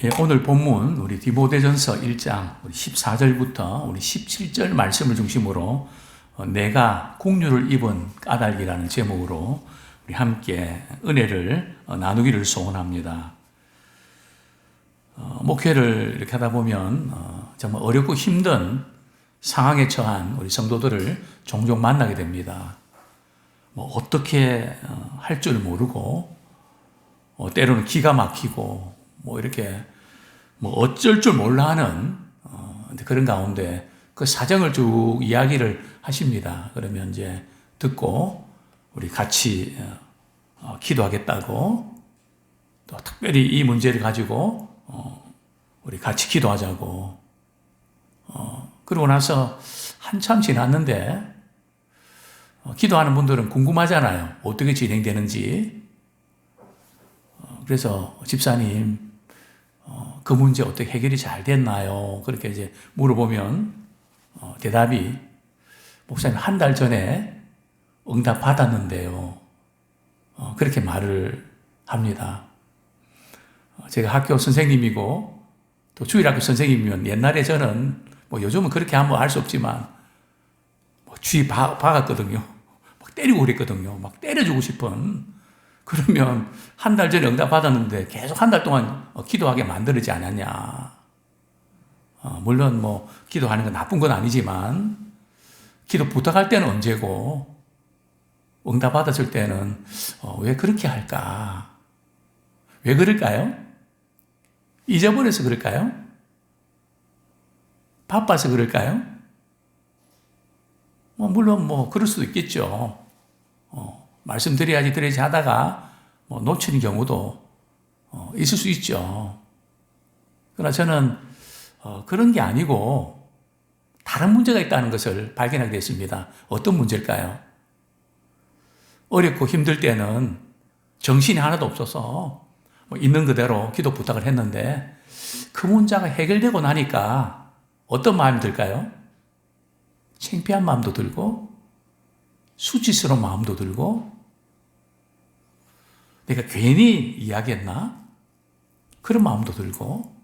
예, 오늘 본문 우리 디모데전서 1장 14절부터 우리 17절 말씀을 중심으로 내가 국류를 입은 까닭이라는 제목으로 우리 함께 은혜를 나누기를 소원합니다. 목회를 이렇게 하다 보면 정말 어렵고 힘든 상황에 처한 우리 성도들을 종종 만나게 됩니다. 어떻게 할 줄 모르고 때로는 기가 막히고 이렇게 어쩔 줄 몰라 하는 그런 가운데 그 사정을 쭉 이야기를 하십니다. 그러면 이제 듣고 우리 같이 기도하겠다고, 또 특별히 이 문제를 가지고 우리 같이 기도하자고. 그러고 나서 한참 지났는데 기도하는 분들은 궁금하잖아요. 어떻게 진행되는지. 그래서 집사님, 그 문제 어떻게 해결이 잘 됐나요? 그렇게 이제 물어보면 대답이, 목사님 한 달 전에 응답 받았는데요. 그렇게 말을 합니다. 제가 학교 선생님이고 또 주일학교 선생님이면 옛날에 저는 요즘은 그렇게 하면 알 수 없지만 쥐 박았거든요. 막 때리고 그랬거든요. 막 때려주고 싶은. 그러면 한 달 전에 응답 받았는데 계속 한 달 동안 기도하게 만들지 않았냐. 물론 기도하는 건 나쁜 건 아니지만 기도 부탁할 때는 언제고 응답 받았을 때는 왜 그렇게 할까? 왜 그럴까요? 잊어버려서 그럴까요? 바빠서 그럴까요? 물론 그럴 수도 있겠죠. 말씀드려야지 하다가 놓치는 경우도 있을 수 있죠. 그러나 저는 그런 게 아니고 다른 문제가 있다는 것을 발견하게 됐습니다. 어떤 문제일까요? 어렵고 힘들 때는 정신이 하나도 없어서 있는 그대로 기도 부탁을 했는데 그 문제가 해결되고 나니까 어떤 마음이 들까요? 창피한 마음도 들고 수치스러운 마음도 들고, 내가 괜히 이야기했나? 그런 마음도 들고.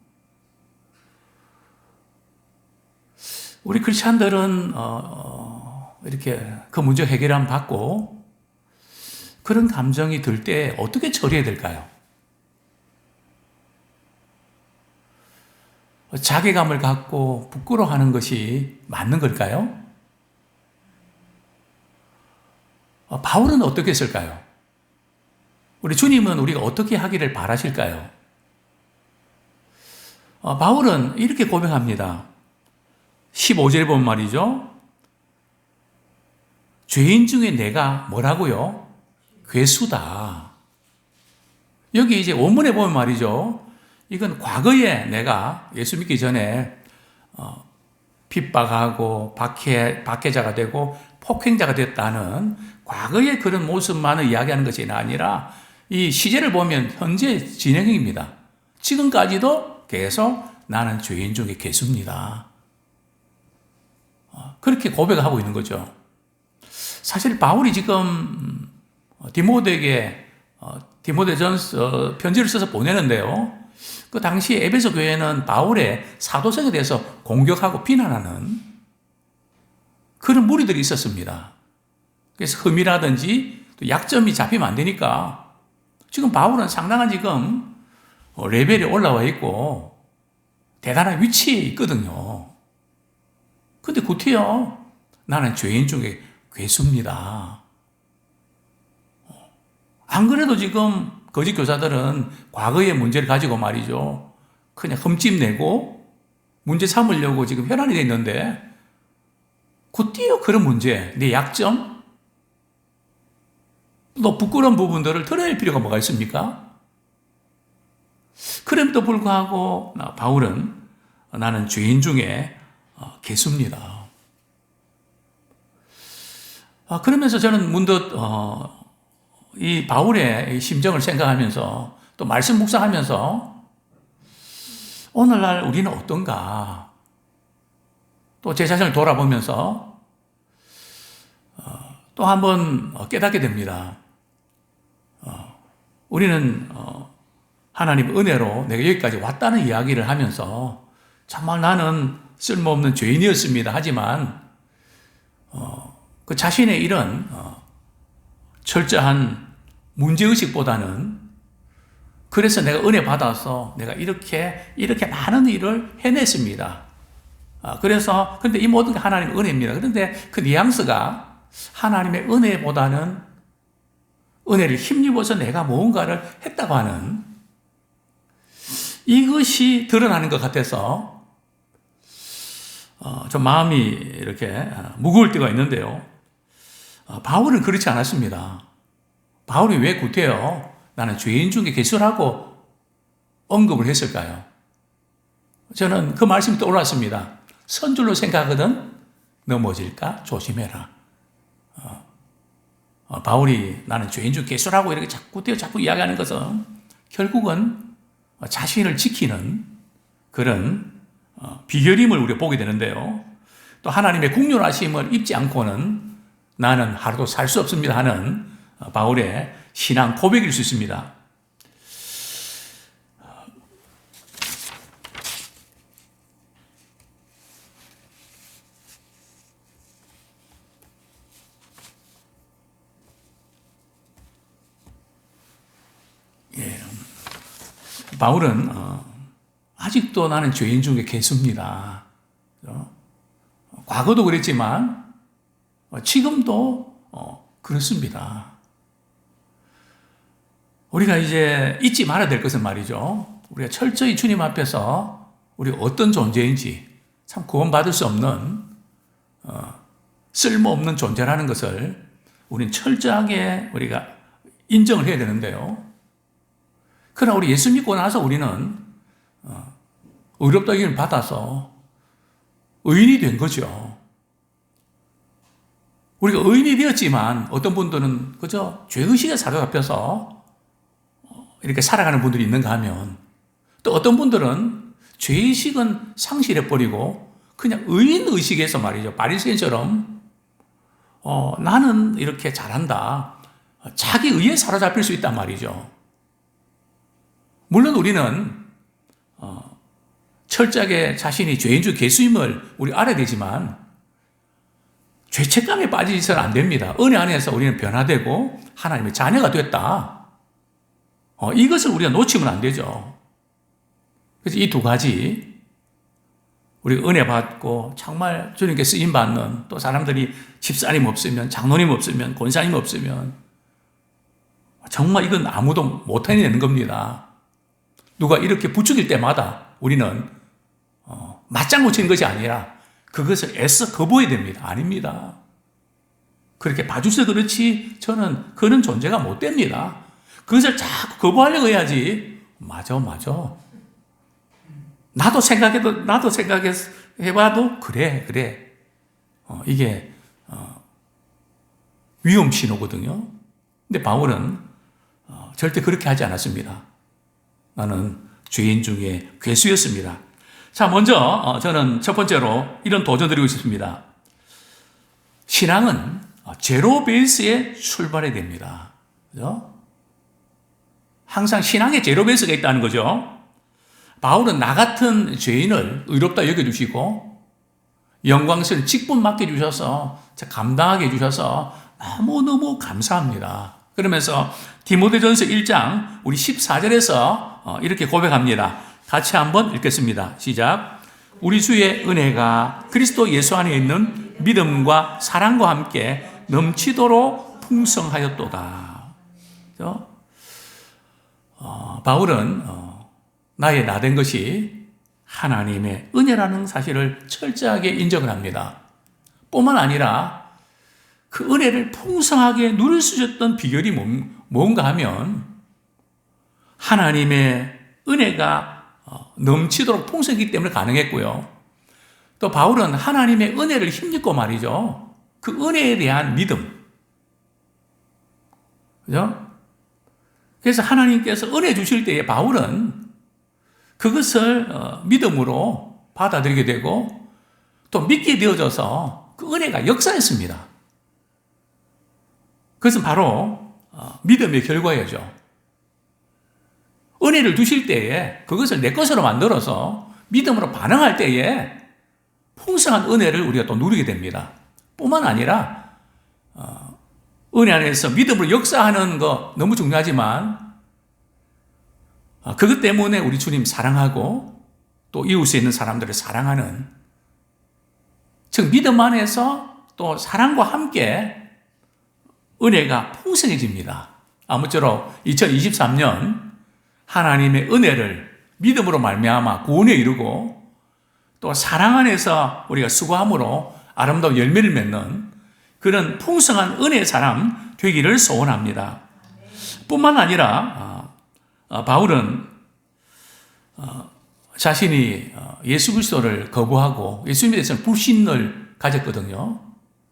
우리 크리스찬들은 이렇게 그 문제 해결함 받고 그런 감정이 들 때 어떻게 처리해야 될까요? 자괴감을 갖고 부끄러워하는 것이 맞는 걸까요? 바울은 어떻게 했을까요? 우리 주님은 우리가 어떻게 하기를 바라실까요? 바울은 이렇게 고백합니다. 15절에 보면 말이죠. 죄인 중에 내가 뭐라고요? 괴수다. 여기 이제 원문에 보면 말이죠. 이건 과거에 내가 예수 믿기 전에 핍박하고 박해자가 되고 폭행자가 됐다는 과거의 그런 모습만을 이야기하는 것이 아니라 이 시제를 보면 현재 진행형입니다. 지금까지도 계속 나는 죄인 중에 괴수입니다. 그렇게 고백하고 있는 거죠. 사실 바울이 지금 디모데에게 디모데전서 편지를 써서 보내는데요. 그 당시 에베소 교회는 바울의 사도성에 대해서 공격하고 비난하는 그런 무리들이 있었습니다. 그래서 흠이라든지 또 약점이 잡히면 안 되니까 지금 바울은 상당한 지금 레벨이 올라와 있고 대단한 위치에 있거든요. 근데 구태여 나는 죄인 중에 괴수입니다. 안 그래도 지금 거짓 교사들은 과거의 문제를 가지고 말이죠. 그냥 흠집내고 문제 삼으려고 지금 혈안이 돼 있는데 구태여 그런 문제, 내 약점, 또 부끄러운 부분들을 드러낼 필요가 뭐가 있습니까? 그럼에도 불구하고 바울은 나는 죄인 중에 괴수입니다. 그러면서 저는 문득 이 바울의 심정을 생각하면서 또 말씀 묵상하면서 오늘날 우리는 어떤가, 또 제 자신을 돌아보면서 또 한번 깨닫게 됩니다. 우리는 하나님 은혜로 내가 여기까지 왔다는 이야기를 하면서 정말 나는 쓸모없는 죄인이었습니다. 하지만 그 자신의 이런 철저한 문제의식보다는 그래서 내가 은혜 받아서 내가 이렇게 많은 일을 해냈습니다. 그래서 근데 이 모든 게 하나님의 은혜입니다. 그런데 그 뉘앙스가 하나님의 은혜보다는 은혜를 힘입어서 내가 무언가를 했다고 하는 이것이 드러나는 것 같아서 좀 마음이 이렇게 무거울 때가 있는데요. 바울은 그렇지 않았습니다. 바울이 왜 구태여 나는 죄인 중에 개수라고 언급을 했을까요? 저는 그 말씀이 떠올랐습니다. 선줄로 생각하거든 넘어질까 조심해라. 바울이 나는 죄인 중 개수라고 이렇게 자꾸 이야기하는 것은 결국은 자신을 지키는 그런 비결임을 우리가 보게 되는데요. 또 하나님의 국률하심을 입지 않고는 나는 하루도 살 수 없습니다 하는 바울의 신앙 고백일 수 있습니다. 바울은 아직도 나는 죄인 중에 개수입니다. 과거도 그랬지만 지금도 그렇습니다. 우리가 이제 잊지 말아야 될 것은 말이죠. 우리가 철저히 주님 앞에서 우리가 어떤 존재인지 참 구원받을 수 없는 쓸모없는 존재라는 것을 우리는 철저하게 우리가 인정을 해야 되는데요. 그러나 우리 예수 믿고 나서 우리는 의롭다 여김을 받아서 의인이 된 거죠. 우리가 의인이 되었지만 어떤 분들은 그저 죄의식에 사로잡혀서 이렇게 살아가는 분들이 있는가 하면 또 어떤 분들은 죄의식은 상실해버리고 그냥 의인의식에서 말이죠. 바리새인처럼 나는 이렇게 잘한다. 자기 의에 사로잡힐 수 있단 말이죠. 물론 우리는 철저하게 자신이 죄인 중 개수임을 우리 알아야 되지만 죄책감에 빠지서는 안 됩니다. 은혜 안에서 우리는 변화되고 하나님의 자녀가 됐다. 이것을 우리가 놓치면 안 되죠. 그래서 이 두 가지 우리가 은혜 받고 정말 주님께 쓰임 받는 또 사람들이 집사님 없으면 장로님 없으면 권사님 없으면 정말 이건 아무도 못 해내는 겁니다. 누가 이렇게 부추길 때마다 우리는 맞장구 치는 것이 아니라 그것을 애써 거부해야 됩니다. 아닙니다. 그렇게 봐주셔서 그렇지 저는 그런 존재가 못 됩니다. 그것을 자꾸 거부하려고 해야지. 맞아. 나도 생각해봐도 그래. 이게 위험 신호거든요. 근데 바울은 절대 그렇게 하지 않았습니다. 나는 죄인 중에 괴수였습니다. 자, 먼저 저는 첫 번째로 이런 도전 드리고 싶습니다. 신앙은 제로 베이스에 출발해야 됩니다. 그죠? 항상 신앙에 제로 베이스가 있다는 거죠. 바울은 나 같은 죄인을 의롭다 여겨주시고 영광스러운 직분 맡겨주셔서 감당하게 해주셔서 너무너무 감사합니다. 그러면서 디모데전서 1장 우리 14절에서 이렇게 고백합니다. 같이 한번 읽겠습니다. 시작. 우리 주의 은혜가 그리스도 예수 안에 있는 믿음과 사랑과 함께 넘치도록 풍성하였도다. 바울은 나의 나된 것이 하나님의 은혜라는 사실을 철저하게 인정을 합니다. 뿐만 아니라 그 은혜를 풍성하게 누릴 수 있었던 비결이 뭔가 하면 하나님의 은혜가 넘치도록 풍성했기 때문에 가능했고요. 또 바울은 하나님의 은혜를 힘입고 말이죠. 그 은혜에 대한 믿음. 그죠? 그래서 하나님께서 은혜 주실 때에 바울은 그것을 믿음으로 받아들이게 되고 또 믿게 되어져서 그 은혜가 역사했습니다. 그것은 바로 믿음의 결과였죠. 은혜를 주실 때에 그것을 내 것으로 만들어서 믿음으로 반응할 때에 풍성한 은혜를 우리가 또 누리게 됩니다. 뿐만 아니라 은혜 안에서 믿음으로 역사하는 거 너무 중요하지만 그것 때문에 우리 주님 사랑하고 또 이웃에 있는 사람들을 사랑하는, 즉 믿음 안에서 또 사랑과 함께 은혜가 풍성해집니다. 아무쪼록 2023년 하나님의 은혜를 믿음으로 말미암아 구원에 이르고 또 사랑 안에서 우리가 수고함으로 아름다운 열매를 맺는 그런 풍성한 은혜의 사람 되기를 소원합니다. 뿐만 아니라 바울은 자신이 예수 그리스도를 거부하고 예수님에 대해서는 불신을 가졌거든요.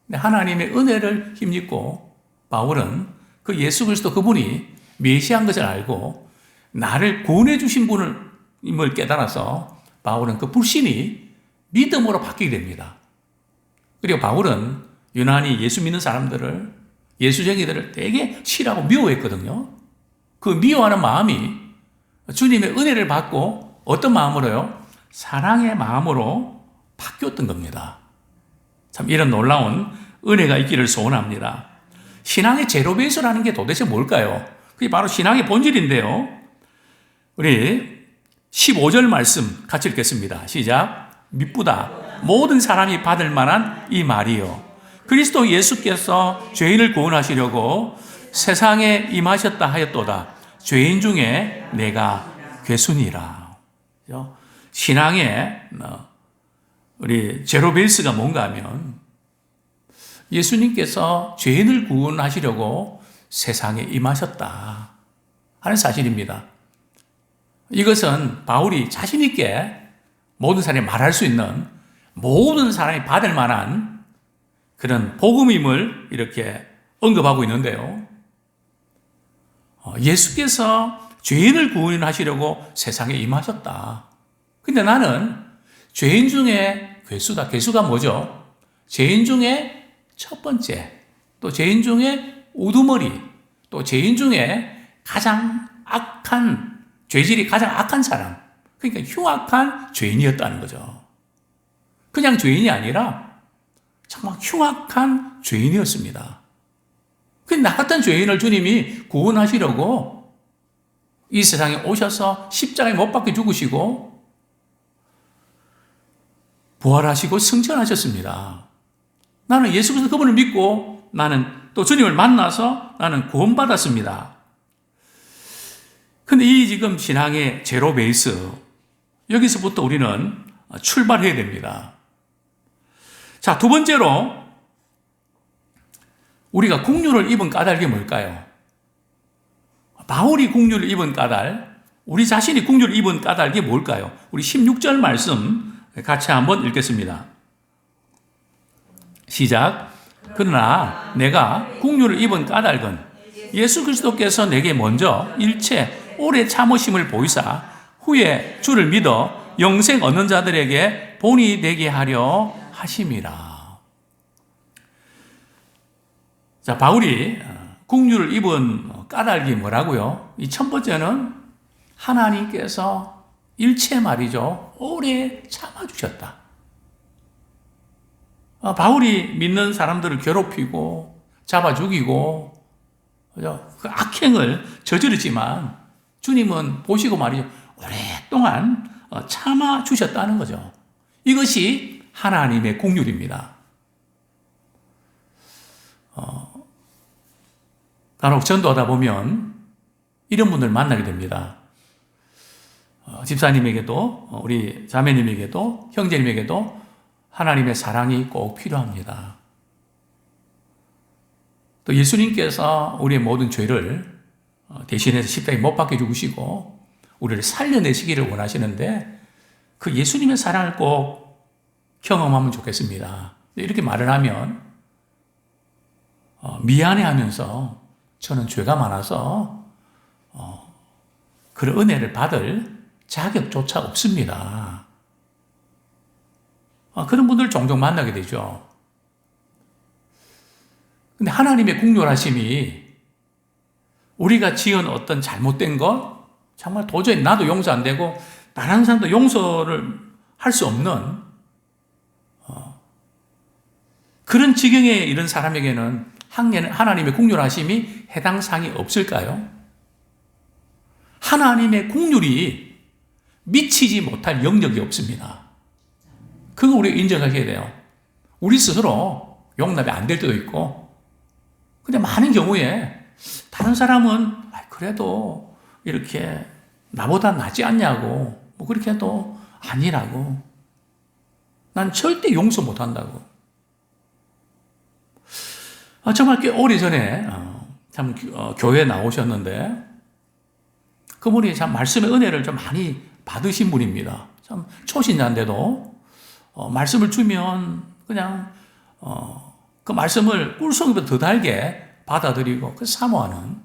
근데 하나님의 은혜를 힘입고 바울은 그 예수 그리스도 그분이 메시아인 것을 알고 나를 구원해 주신 분임을 깨달아서 바울은 그 불신이 믿음으로 바뀌게 됩니다. 그리고 바울은 유난히 예수 믿는 사람들을, 예수쟁이들을 되게 싫어하고 미워했거든요. 그 미워하는 마음이 주님의 은혜를 받고 어떤 마음으로요? 사랑의 마음으로 바뀌었던 겁니다. 참 이런 놀라운 은혜가 있기를 소원합니다. 신앙의 제로 베이스라는 게 도대체 뭘까요? 그게 바로 신앙의 본질인데요. 우리 15절 말씀 같이 읽겠습니다. 시작. 미쁘다 모든 사람이 받을 만한 이 말이요, 그리스도 예수께서 죄인을 구원하시려고 세상에 임하셨다 하였도다. 죄인 중에 내가 괴순이라. 신앙의 우리 제로 베이스가 뭔가 하면 예수님께서 죄인을 구원하시려고 세상에 임하셨다 하는 사실입니다. 이것은 바울이 자신 있게 모든 사람이 말할 수 있는, 모든 사람이 받을 만한 그런 복음임을 이렇게 언급하고 있는데요. 예수께서 죄인을 구원하시려고 세상에 임하셨다. 근데 나는 죄인 중에 괴수다. 괴수가 뭐죠? 죄인 중에 첫 번째, 또 죄인 중에 우두머리, 또 죄인 중에 가장 악한, 죄질이 가장 악한 사람, 그러니까 흉악한 죄인이었다는 거죠. 그냥 죄인이 아니라 정말 흉악한 죄인이었습니다. 나 같은 죄인을 주님이 구원하시려고 이 세상에 오셔서 십자가에 못 박혀 죽으시고 부활하시고 승천하셨습니다. 나는 예수 그리스도 그분을 믿고 나는 또 주님을 만나서 나는 구원받았습니다. 근데 이 지금 신앙의 제로 베이스, 여기서부터 우리는 출발해야 됩니다. 자, 두 번째로 우리가 국류를 입은 까닭이 뭘까요? 바울이 국류를 입은 까닭, 우리 자신이 국류를 입은 까닭이 뭘까요? 우리 16절 말씀 같이 한번 읽겠습니다. 시작. 그러나 내가 국류를 입은 까닭은 예수 그리스도께서 내게 먼저 일체 오래 참으심을 보이사 후에 주를 믿어 영생 얻는 자들에게 본이 되게 하려 하심이라. 자, 바울이 국류를 입은 까닭이 뭐라고요? 이 첫 번째는 하나님께서 일체 말이죠, 오래 참아주셨다. 바울이 믿는 사람들을 괴롭히고 잡아 죽이고 그 악행을 저지르지만 주님은 보시고 말이죠, 오랫동안 참아 주셨다는 거죠. 이것이 하나님의 국률입니다. 간혹 전도하다 보면 이런 분들 만나게 됩니다. 집사님에게도, 우리 자매님에게도, 형제님에게도 하나님의 사랑이 꼭 필요합니다. 또 예수님께서 우리의 모든 죄를 대신해서 십자가에 못 박혀 죽으시고 우리를 살려내시기를 원하시는데 그 예수님의 사랑을 꼭 경험하면 좋겠습니다. 이렇게 말을 하면 미안해하면서 저는 죄가 많아서 그런 은혜를 받을 자격조차 없습니다. 그런 분들 종종 만나게 되죠. 근데 하나님의 국률하심이 우리가 지은 어떤 잘못된 것, 정말 도저히 나도 용서 안 되고 다른 사람도 용서를 할 수 없는 그런 지경에 이른 사람에게는 하나님의 긍휼하심이 해당 사항이 없을까요? 하나님의 긍휼이 미치지 못할 영역이 없습니다. 그거 우리가 인정하셔야 돼요. 우리 스스로 용납이 안 될 때도 있고, 근데 많은 경우에 다른 사람은 그래도 이렇게 나보다 낫지 않냐고, 뭐 그렇게 해도 아니라고. 난 절대 용서 못 한다고. 정말 꽤 오래전에 참 교회에 나오셨는데 그분이 참 말씀의 은혜를 좀 많이 받으신 분입니다. 참 초신자인데도 말씀을 주면 그냥 그 말씀을 꿀송이보다 더 달게 받아들이고 그 사모하는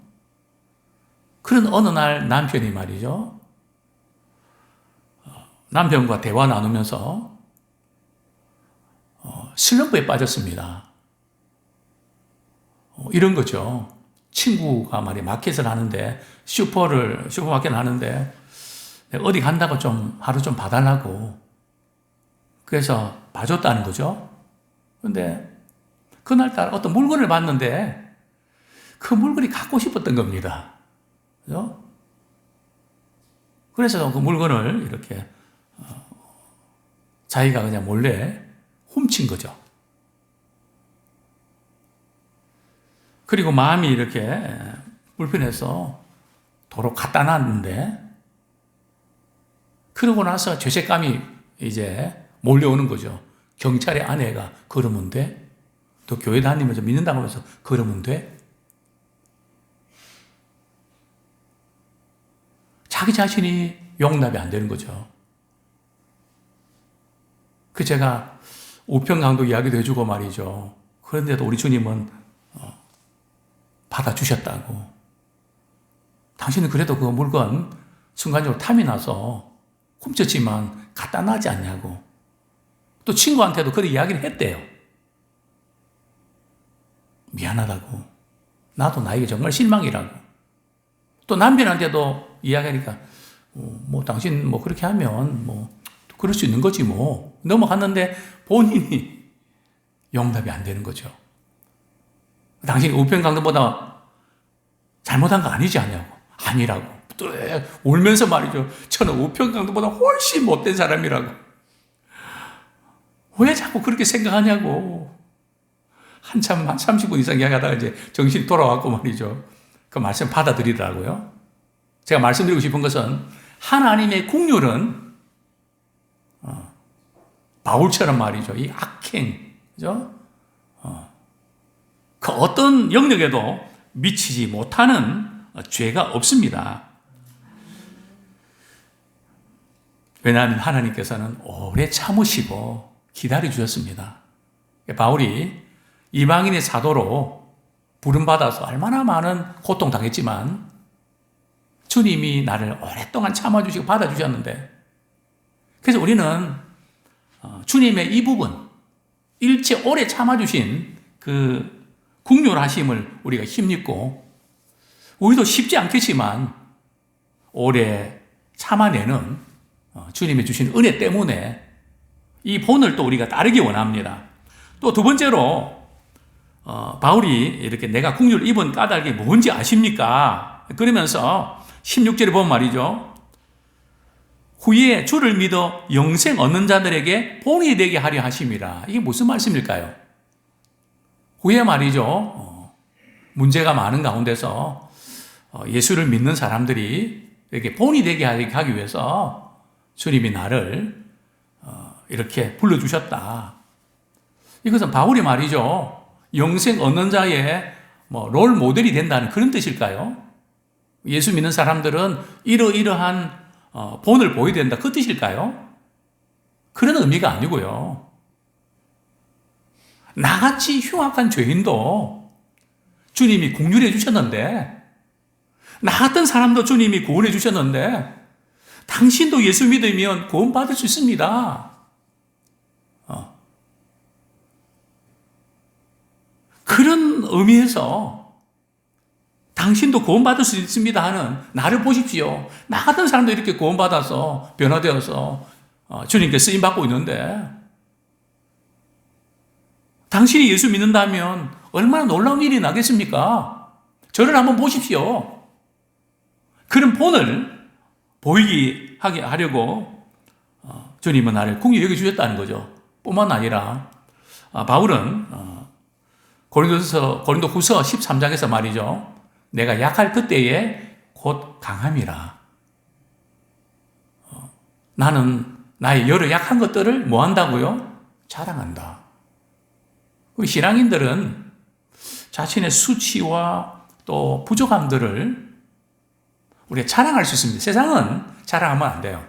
그런 어느 날 남편이 말이죠. 남편과 대화 나누면서 슬럼프에 빠졌습니다. 이런 거죠. 친구가 말이 마켓을 하는데 슈퍼마켓을 하는데 내가 어디 간다고 하루 좀 봐달라고. 그래서 봐줬다는 거죠. 근데 그날따라 어떤 물건을 봤는데 그 물건이 갖고 싶었던 겁니다. 그죠? 그래서 그 물건을 이렇게 자기가 그냥 몰래 훔친 거죠. 그리고 마음이 이렇게 불편해서 도로 갖다 놨는데 그러고 나서 죄책감이 이제 몰려오는 거죠. 경찰의 아내가 그러면 돼? 또 교회 다니면서 믿는다고 하면서 그러면 돼? 자기 자신이 용납이 안 되는 거죠. 그 제가 우편강도 이야기도 해주고 말이죠. 그런데도 우리 주님은 받아주셨다고. 당신은 그래도 그 물건 순간적으로 탐이 나서 훔쳤지만 갖다 놔지 않냐고. 또 친구한테도 그렇게 이야기를 했대요. 미안하다고. 나도 나에게 정말 실망이라고. 또 남편한테도 이야기하니까 뭐 당신 뭐 그렇게 하면 뭐 그럴 수 있는 거지 뭐. 넘어갔는데 본인이 용납이 안 되는 거죠. 당신이 우편 강도보다 잘못한 거 아니지 않냐고. 아니라고. 또 울면서 말이죠. 저는 우편 강도보다 훨씬 못된 사람이라고. 왜 자꾸 그렇게 생각하냐고. 한참 한 30분 이상 이야기하다가 이제 정신이 돌아왔고 말이죠. 그 말씀 받아들이더라고요. 제가 말씀드리고 싶은 것은 하나님의 긍휼은 바울처럼 말이죠. 이 악행, 그죠? 그 어떤 영역에도 미치지 못하는 죄가 없습니다. 왜냐하면 하나님께서는 오래 참으시고 기다려 주셨습니다. 바울이 이방인의 사도로 부름받아서 얼마나 많은 고통당했지만 주님이 나를 오랫동안 참아주시고 받아주셨는데, 그래서 우리는 주님의 이 부분, 일체 오래 참아주신 그 긍휼하심을 우리가 힘입고, 우리도 쉽지 않겠지만 오래 참아내는 주님이 주신 은혜 때문에 이 본을 또 우리가 따르기 원합니다. 또 두 번째로 바울이 이렇게 내가 긍휼을 입은 까닭이 뭔지 아십니까? 그러면서 16절에 보면 말이죠. 후에 주를 믿어 영생 얻는 자들에게 본이 되게 하려 하심이라. 이게 무슨 말씀일까요? 후에 말이죠. 문제가 많은 가운데서 예수를 믿는 사람들이 이렇게 본이 되게 하기 위해서 주님이 나를 이렇게 불러주셨다. 이것은 바울이 말이죠. 영생 얻는 자의 롤 모델이 된다는 그런 뜻일까요? 예수 믿는 사람들은 이러이러한 본을 보여야 된다. 그 뜻일까요? 그런 의미가 아니고요. 나같이 흉악한 죄인도 주님이 긍휼해 주셨는데, 나 같은 사람도 주님이 구원해 주셨는데, 당신도 예수 믿으면 구원 받을 수 있습니다. 그런 의미에서 당신도 구원받을 수 있습니다 하는 나를 보십시오. 나 같은 사람도 이렇게 구원받아서 변화되어서 주님께 쓰임받고 있는데 당신이 예수 믿는다면 얼마나 놀라운 일이 나겠습니까? 저를 한번 보십시오. 그런 본을 보이게 하려고 주님은 나를 긍휼히 여겨주셨다는 거죠. 뿐만 아니라 바울은 고린도후서 13장에서 말이죠. 내가 약할 그때에 곧 강함이라. 나는 나의 여러 약한 것들을 뭐 한다고요? 자랑한다. 우리 신앙인들은 자신의 수치와 또 부족함들을 우리가 자랑할 수 있습니다. 세상은 자랑하면 안 돼요.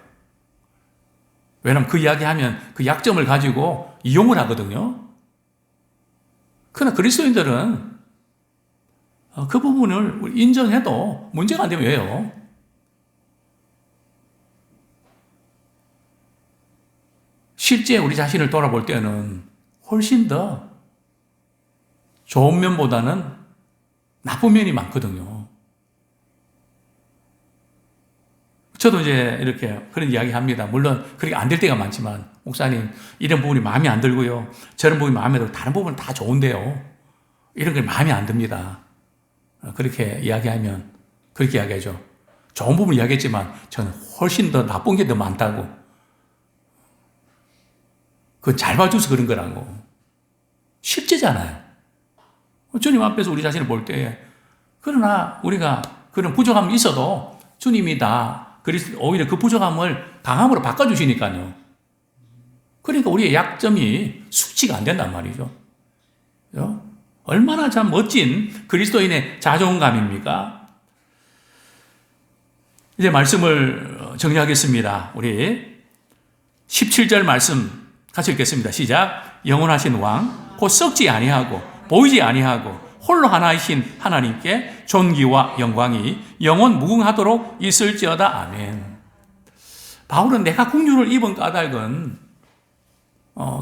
왜냐하면 그 이야기하면 그 약점을 가지고 이용을 하거든요. 그러나 그리스도인들은 그 부분을 인정해도 문제가 안 되면 왜요? 실제 우리 자신을 돌아볼 때는 훨씬 더 좋은 면보다는 나쁜 면이 많거든요. 저도 이제 이렇게 그런 이야기 합니다. 물론 그렇게 안 될 때가 많지만, 목사님, 이런 부분이 마음에 안 들고요. 저런 부분이 마음에 들고, 다른 부분은 다 좋은데요. 이런 게 마음에 안 듭니다. 그렇게 이야기하면, 그렇게 이야기하죠. 좋은 부분 이야기했지만, 저는 훨씬 더 나쁜 게 더 많다고. 그건 잘 봐줘서 그런 거라고. 실제잖아요. 주님 앞에서 우리 자신을 볼 때, 그러나 우리가 그런 부족함이 있어도 주님이 오히려 그 부족함을 강함으로 바꿔주시니까요. 그러니까 우리의 약점이 숙지가 안 된단 말이죠. 얼마나 참 멋진 그리스도인의 자존감입니까? 이제 말씀을 정리하겠습니다. 우리 17절 말씀 같이 읽겠습니다. 시작. 영원하신 왕, 곧 썩지 아니하고 보이지 아니하고 홀로 하나이신 하나님께 존귀와 영광이 영원 무궁하도록 있을지어다. 아멘. 바울은 내가 긍휼을 입은 까닭은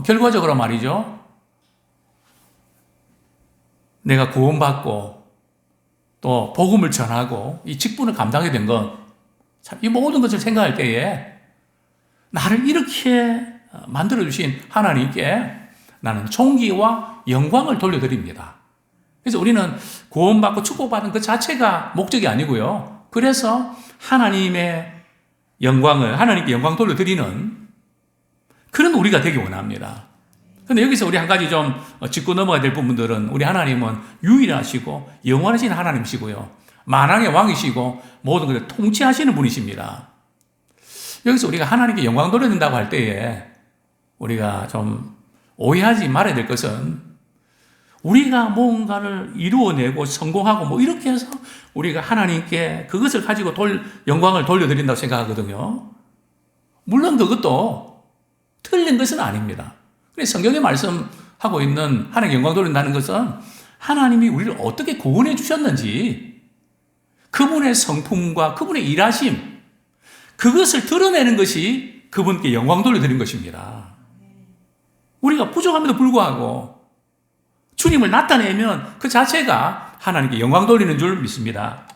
결과적으로 말이죠. 내가 구원받고 또 복음을 전하고 이 직분을 감당하게 된 것, 참 이 모든 것을 생각할 때에 나를 이렇게 만들어주신 하나님께 나는 존귀와 영광을 돌려드립니다. 그래서 우리는 구원받고 축복받은 그 자체가 목적이 아니고요. 그래서 하나님께 영광 돌려드리는 그런 우리가 되기 원합니다. 그런데 여기서 우리 한 가지 좀 짚고 넘어가야 될 부분들은, 우리 하나님은 유일하시고 영원하신 하나님이시고요. 만왕의 왕이시고 모든 것을 통치하시는 분이십니다. 여기서 우리가 하나님께 영광 돌려드린다고 할 때에 우리가 좀 오해하지 말아야 될 것은, 우리가 뭔가를 이루어내고 성공하고 뭐 이렇게 해서 우리가 하나님께 그것을 가지고 영광을 돌려드린다고 생각하거든요. 물론 그것도 틀린 것은 아닙니다. 그래서 성경에 말씀하고 있는 하나님 영광 돌린다는 것은 하나님이 우리를 어떻게 구원해 주셨는지, 그분의 성품과 그분의 일하심, 그것을 드러내는 것이 그분께 영광 돌려드린 것입니다. 우리가 부족함에도 불구하고 주님을 나타내면 그 자체가 하나님께 영광 돌리는 줄 믿습니다.